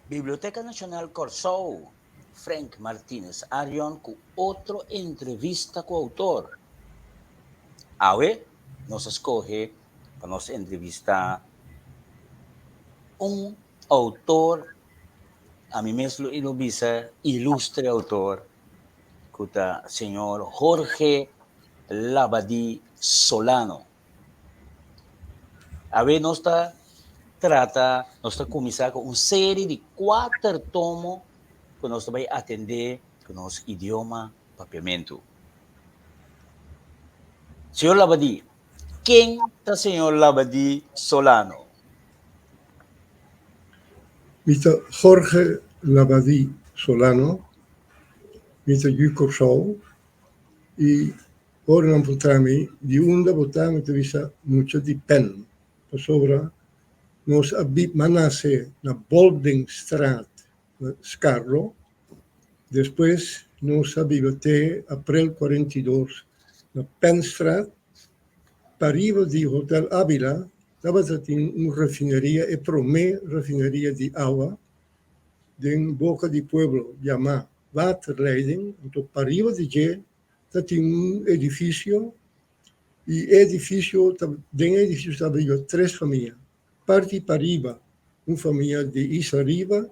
Biblioteca Nacional Corsou, Frank Martínez Arion, com outra entrevista com o autor. Awe, nos escolhe para nos entrevistar um autor, a mim mesmo ilubisa, ilustre autor, que é o senhor Jorge Labadie Solano. Awe nos trata, nós começar com uma série de 4 tomos que nós vai atender com nosso idioma papiamento. Senhor Labadie, quem é o senhor Labadie Solano? Mr. Jorge Labadie Solano, Mr. Yuko y ora portami di unda botami visa mucho di pen. Sopra nos abit manase na Boldingstraat na Scarro, después nos abibate april 42 na Penstraat, pariva di Hotel Avila, dava tin una raffineria e promé raffineria di agua den boca di pueblo llamada Waterleiding, to pariva di je, dat un edificio y edificio, den edificio stava 3 famiglie. Parti pariva, una famiglia di Isa Riva,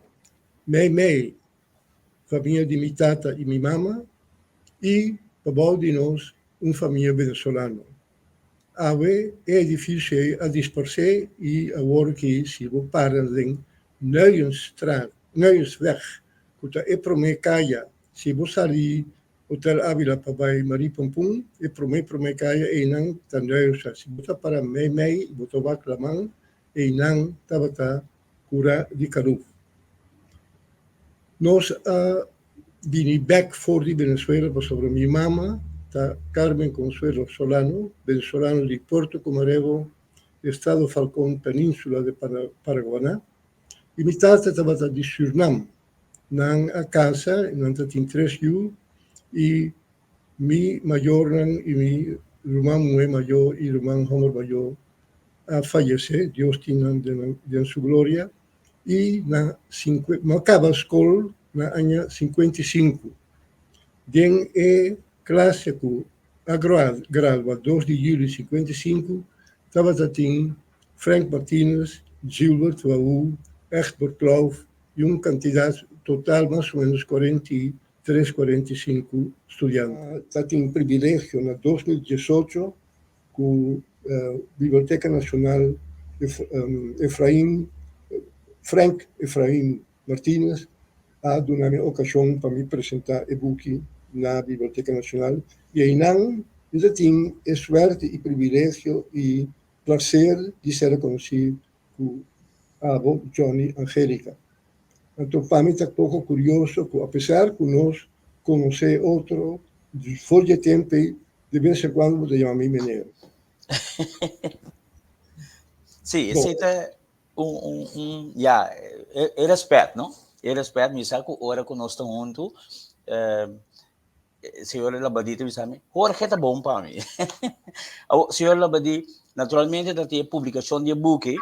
mei, famiglia di mi tata e mi mamma, e babau di nos, una famiglia venezolana. Ave edificio a disperse e a worki si vo parling Nuiensweg, kuta e prome kaya, si vo sali Hotel Avila pabai Marie Pompon, e prome kaya e nang ta Nuiensa, si bota para mei, boto wak lamang, e nang tabata cura di Caruf. Nos vini back for di Venezuela pa sobre mi mama, ta Carmen Consuelo Solano, venezolano di Puerto Comarevo, Estado Falcón, Península de Paraguaná, e mi tata tabata di Surinam, nang a casa, nang tatin 3 yu, e mi mayor nang, e mi rumang mue mayor, e rumang homer mayor, a fallece, Dios tiene en su gloria, e na acaba school na año 55. Den e clássico agradua 2 de julho 55, estava tatin Frank Martínez, Gilbert Waú, Egbert Klauff e uma quantidade total mais ou menos 43, 45 estudiantes. Tatin privilégio na 2018 com a Biblioteca Nacional Frank Efraim Martínez a donado ocasión para me apresentar e book na Biblioteca Nacional e aí não eu tenho a sorte e privilégio e prazer de ser conhecido com a avó Johnny Angélica. Então, para mim está pouco curioso, que, apesar que nós conhecemos outro de fora de tempo, de vez em quando de chamar Mineiro. Sim, esse é eu respeito, não? Eu respeito, me sabe que hora que nós estamos juntos, senhor Labadie, me sabe, Jorge tá bom para mim. O senhor Labadie, naturalmente, da tua publicação de book,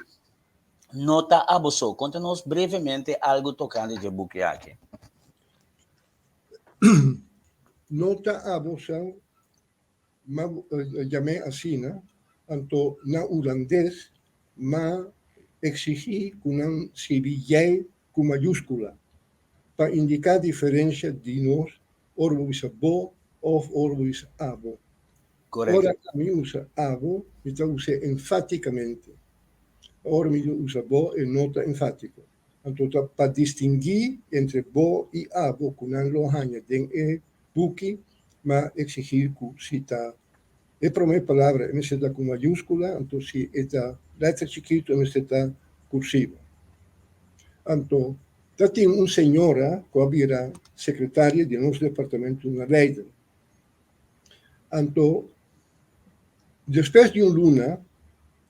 nota abuso. Conta-nos brevemente algo tocante de book aqui. Nota abuso, chamei assim, né? Então, na holandês, mas exigi que não se vier com maiúscula, para indicar a diferença de nós, orgulho bo ou orgulho abo. Correto. Ora, a mim usa abo, então usa enfaticamente. Ora, me usa bo e nota enfático. Então, para distinguir entre bo e abo, que não lo hanha den e buki, mas exigir que cita. E para minha palavra, me está com maiúscula, então se está letra chiquito, me está cursiva. Então, já tem uma senhora que era secretária do nosso departamento na Leiden. Então, depois de luna,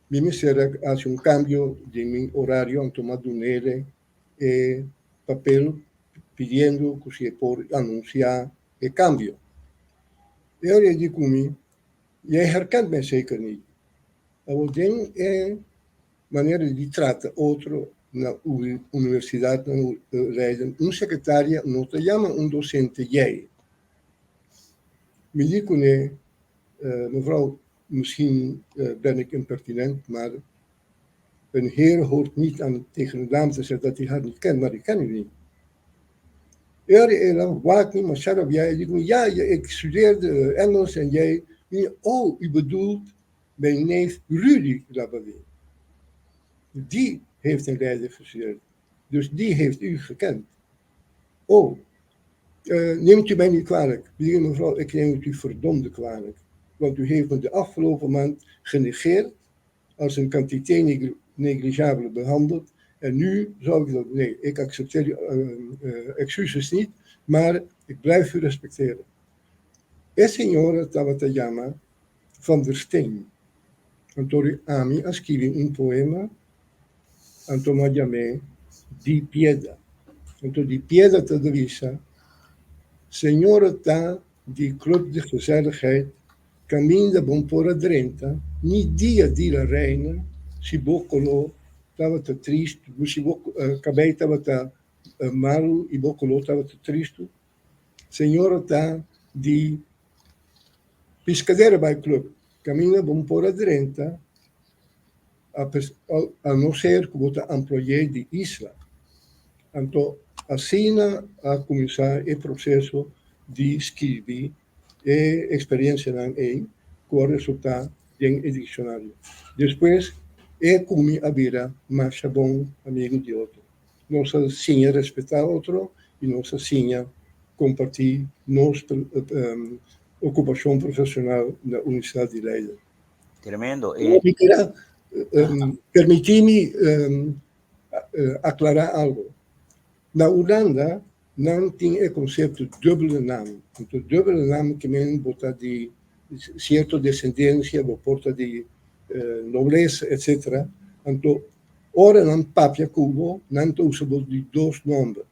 mi ministério faz cambio de meu horário, então madunere e papel pedindo que se por anunciar o cambio. E eu lhe digo, jij herkent mij zeker niet. Alleen maneira de tratar outro na universidade na Leiden, secretária não te chama docente jij. Me dico nee, mevrouw, misschien ben ik impertinent, maar een heer hoort niet tegen een dame te zeggen dat hij haar niet kent, maar ik ken u niet. Ela, waak niet, maar Sarab, jij, ik ja, ik studeerde Engels en jij, oh, u bedoelt mijn neef Rudy Labadie. Die heeft in Leiden gestudeerd. Dus die heeft u gekend. Oh, neemt u mij niet kwalijk. Mevrouw, ik neem het u verdomde kwalijk. Want u heeft me de afgelopen maand genegeerd, als een quantité negligible behandeld. En nu zou ik dat, nee, ik accepteer excuses niet, maar ik blijf u respecteren. E signora Tabata Yama van der Steen. Antori Ami ha scritto un poema, Anto Chiamé, di Pieda. Anto di Pieda Tadavisa, signora ta di club de gezelligheid, caminda buonpora drenta, ni dia di la reina, si boccolo, tavata triste, si cabei tavata malu, i boccolo tavata triste, signora ta di piscadere by club, caminda buonpora drenta, a não ser como está employé de isla. Então, assim a começar o processo de escrever e experiência em com o resultado em dicionário. Depois, come a vida mais bom amigo de outro. Nossa sinha respeitar outro e nossa sinha compartilhar nossa ocupação profissional na Universidade de Leiden. Tremendo. Permiti-me aclarar algo. Na Holanda não tinha o conceito de duplo nome. Então, duplo nome que men bota de certa descendência, porta de nobleza, etc. Então, ora não papia cubo, não usa de dois nomes.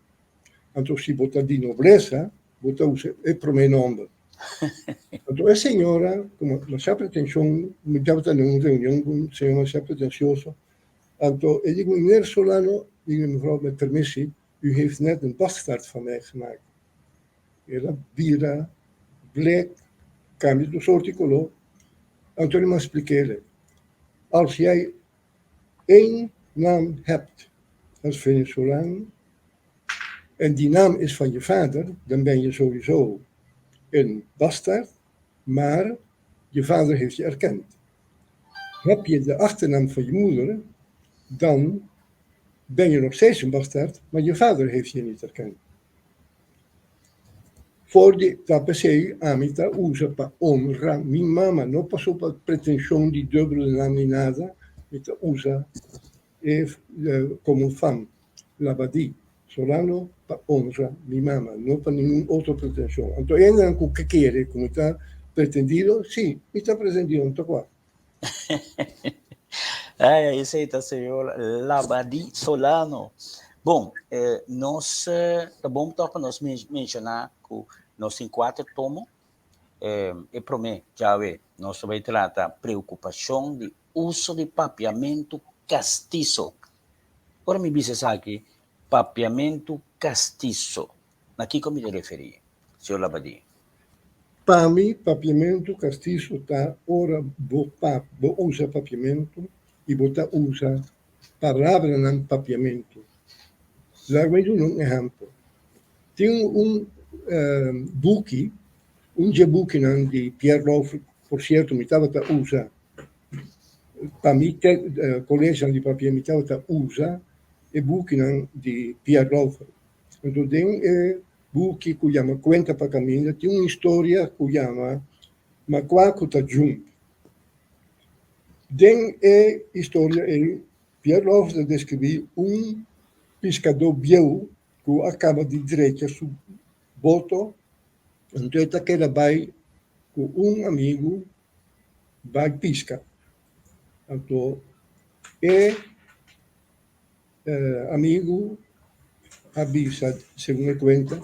Então, se bota de nobleza, bota usa o primeiro nome. Então, a senhora, como não se pretensão, me estava numa reunião com um senhor mais pretensioso. Então, eu digo, meneer Solano, digo, mevrouw, met permissie, u heeft net een bastard van mij gemaakt. Ela vira, bleek, cambia de soort de color. Então, eu me expliquei. Als jij één naam hebt als Venezolano, en die naam is van je vader, dan ben je sowieso een bastard, maar je vader heeft je erkend. Heb je de achternaam van je moeder, dan ben je nog steeds een bastard, maar je vader heeft je niet erkend. Voor die tapesei amita usa pa honra mi mama, no pasó pa pretensión di doble naam ni nada, mita usa como fam, la badi. Solano pa honra mi mamá, no para ningún otro pretensión. Entonces, andan con que quiere, como está pretendido, sí, está pretendido, no toca. Isso aí tá, senhor Labadi Solano. Bom, nós, tá bom para nós mencionar que nós em 4 tomos, e promete, já vê, nós vamos tratar preocupação de uso de papiamento castiço. Ora me diz aqui, papiamento castiço. A que me referi, senhor Labadi? Para mim, papiamento castiço está, ora, bo usa papiamento e botar usa palavra não papiamento. Darmei um exemplo. Tem book, book de Pierre Loeffler, por certo, me estava a usar. Para mim, colégio de papiamento me estava a usar e book de Pierre Loeffler. Então, tem book que chama Conta para Caminho, tem uma história que chama Macaco Tajum. Tem a história Pierre Loeffler descreve pescador bieu que acaba de direita su boto, então ele queda vai com amigo vai pesca. Então amigo avisa, segundo conta,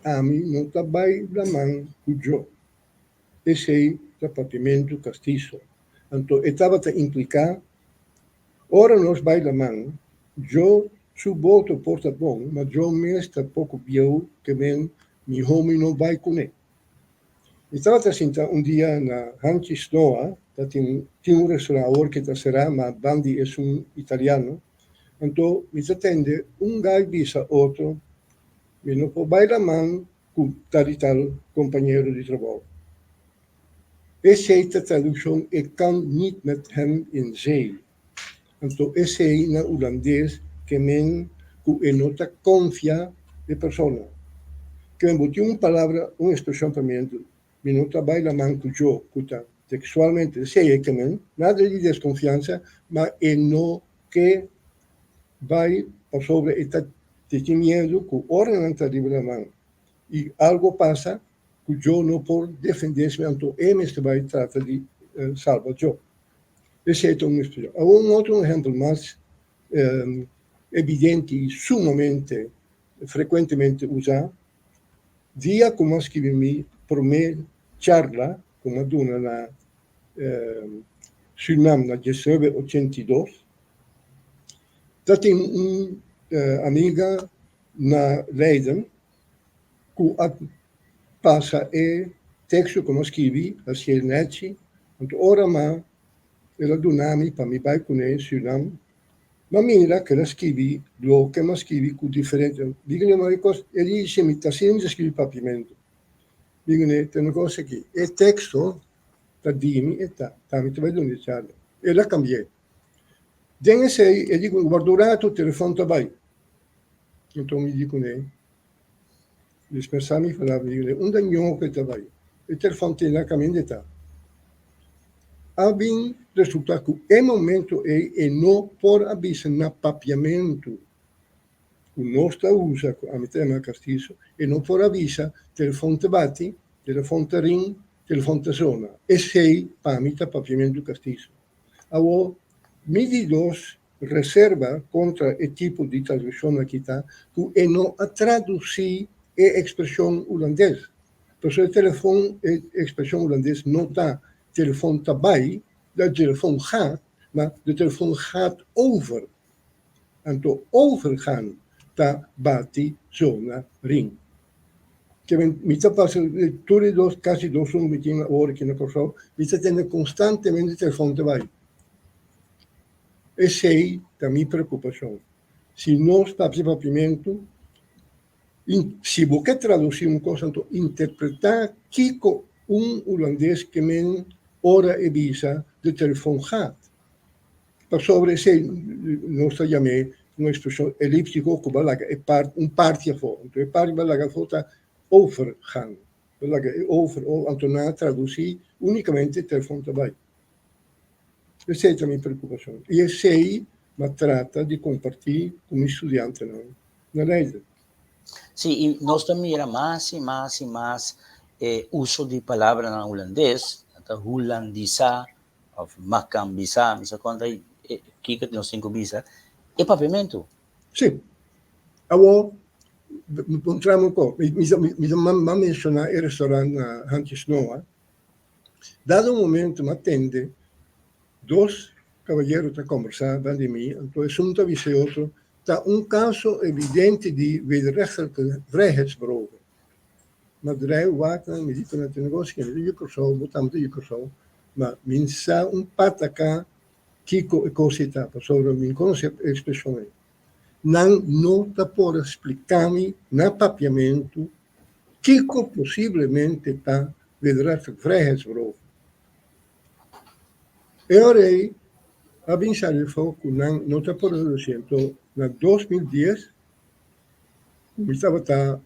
a mim não está bem da mão com eu. Esse é o papiamento castiço. Então, estava a implicar, ora nós vai da mão, eu Su voto porta bom, mas John Mesta pouco viu que men mi homem não vai com ele. Estava assistindo um dia na Hanchi Snoa, tem um restaurante que será, mas Bandi é italiano. Então, me atende gai visa outro, me não pode bailar man com tal companheiro de trabalho. Essa tradução é kan niet met hem in zee. Então, esse é na holandês que men que nota confia de persona. Que embutiu uma palavra, uma expressão para mim, me nota bailar man com eu, que textualmente, sei que men, nada de desconfiança, mas é no que vai sobre este testemunho que ora está livre mão. E algo passa que eu não posso defender-se, então este vai tratar de salvar eu. Esse é uma expressão. Há outro exemplo mais evidente e sumamente frequentemente usado. Dia como escrevi por me charla com uma dona na Suriname na 1982. Dat een amiga na Leiden que passa e texto como escrevi, a Cielneci, e ora ma ela do nome para me vai com ele, Suriname, ma mira que ela escrevi, lo que ma scrivi com diferente. Digo-lhe uma coisa, ele dice, mi está sem escrever papiamento. Digo-lhe, tem um negócio aqui, e texto, tá dimi, e tá mi vai donde ela cambiei. Den sei, e dico, guardato, telefono vai. Então mi dico, dispersami, falava, un dagno che vai. E telefono tem na caminho de tá. Abin resultado que é momento e não por aviso na papiamento. O nosso usa a metema castiço e não por aviso telefone te bate, telefone te ring, telefone te zona. E sei pamita papiamento castiço. Avo medidos reserva contra o tipo de tradução aqui tá, que é não a traduzir a expressão holandesa. Por isso o telefone, a expressão holandesa não está telefoon erbij, de telefoon gaat, maar de telefoon gaat over. En door overgaan, daar bati zona ring. Que mi sta passando tutti dos, quasi 2 ore che ne corso, mi sta tenendo costantemente il telefono erbij. E sei da mia preoccupazione. Se non sta papiamento, se vuoi tradurre una cosa, interpretare chi un olandese che men ora e visa de telefoon gaat. Per sobre se non sta chiamando un'espressione elliptica o un parti a fuoco. Un parti balaga fota overgaan. Balaga over o Antonà tradursi unicamente il telefono erbij. Questa è la mia preoccupazione. E sei ma tratta di compartir con gli studenti na Leiden. Sí, y nos mira más y más y más uso de palabras en holandés, holandisa, of macambisa, misa conta kikat nos 5 bisa, e papiamento. Sì. Allora, incontriamo un po', mi menziona il ristorante Hanchi Snoa. Dato un momento mi attende 2 cavalleros a conversar, van di me, entonces un avvise otro, da un caso evidente di wederrechtelijke vrijheidsberoof. Maar de wachten, mi dicono al negozio che io corso, votando io corso, ma mi sa un patacà Kiko e cosita, sobre mi conosce espressione. Non nota por explicarmi na papiamento Kiko possibilmente ta wederrechtelijk vrijheidsberoof. E ora a pensare il fuoco non ti può recente nel 2010 mi stava a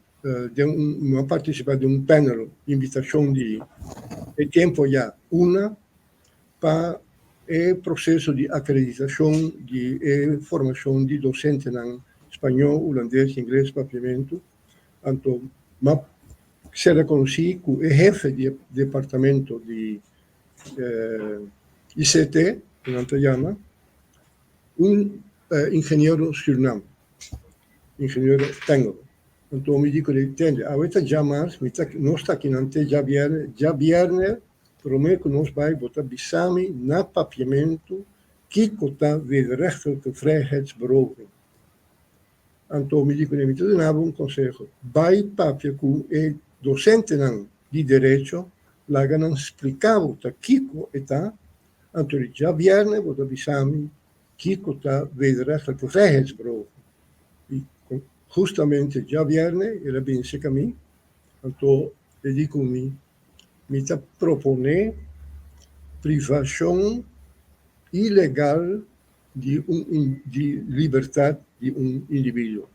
partecipare di un panel invitazione di tempo già una per il processo di accreditazione di formazione di docenti in spagnolo, olandese, inglese, papiamento. Ma si riconosce che il jefe di dipartimento di ICT, non si chiama, un ingegnere Suriname, ingegnere tecnico. Entonces mi dico, avete già mais, non sta chi non te già vierne, però me che non vai votar bisami na papiamento, chi cota wederrechtelijke vrijheidsberoving. Então, me digo, me dava um conselho. Vai papia com o docente de direito, lá que não explicava o Kiko está, então, já viernes, vou avisar-me, Kiko está wederrechtelijk vrijheidsberoof. E justamente já viernes, ele bem se caminho, então, ele digo-me, me está propondo privação ilegal de liberdade de um indivíduo.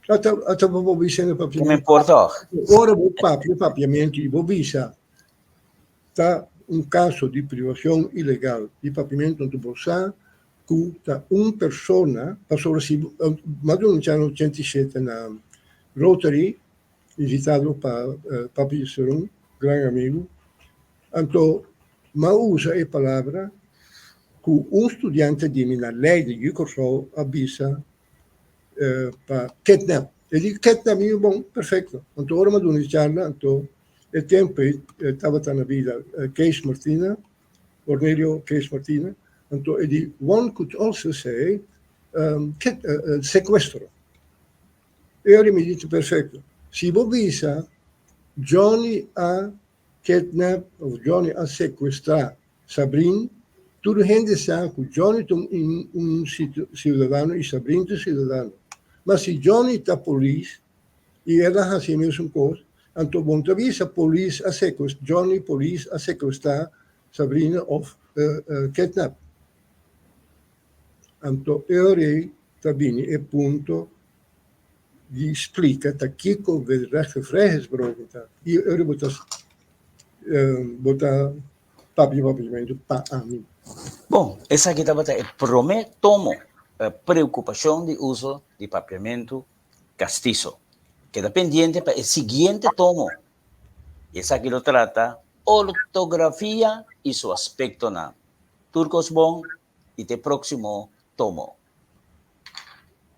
Até vou dizer no Como papiamento. em Portugal. Ora, o papiamento e vou dizer, está um caso de privação ilegal de papiamento no bolsa, que está uma pessoa, passou assim, mas no ano 87 na Rotary, visitado para Papi Serum, grande amigo, então, mas usa a palavra que um estudante de na lei de Yucosol avisa para kidnap. Ele diz kidnap é bom, perfeito. Então, ora uma charla, então, o tempo estava na vida Kees Martina, Cornelio Kees Martina, então ele diz, one could also say sequestro. E ele me dice, perfeito. Se você visa Johnny a kidnap ou Johnny a sequestrar Sabrina, tudo gente sabe que Johnny é um cidadão e Sabrina é um cidadão. Mas se Johnny está polícia e ela faz a mesma coisa, então vão avisa a polícia a sequestrar, Johnny polícia a sequestrar Sabrina ou kidnap. Então, eu também é ponto de explica que o recht de vrijheidsberoof está. E eu vou botar papiamento para a mim. Bom, essa aqui estava é prometo preocupação de uso de papiamento castizo. Queda pendiente para o seguinte tomo. Essa aqui lo trata ortografia e seu aspecto na Turcos Bom e te próximo tomo.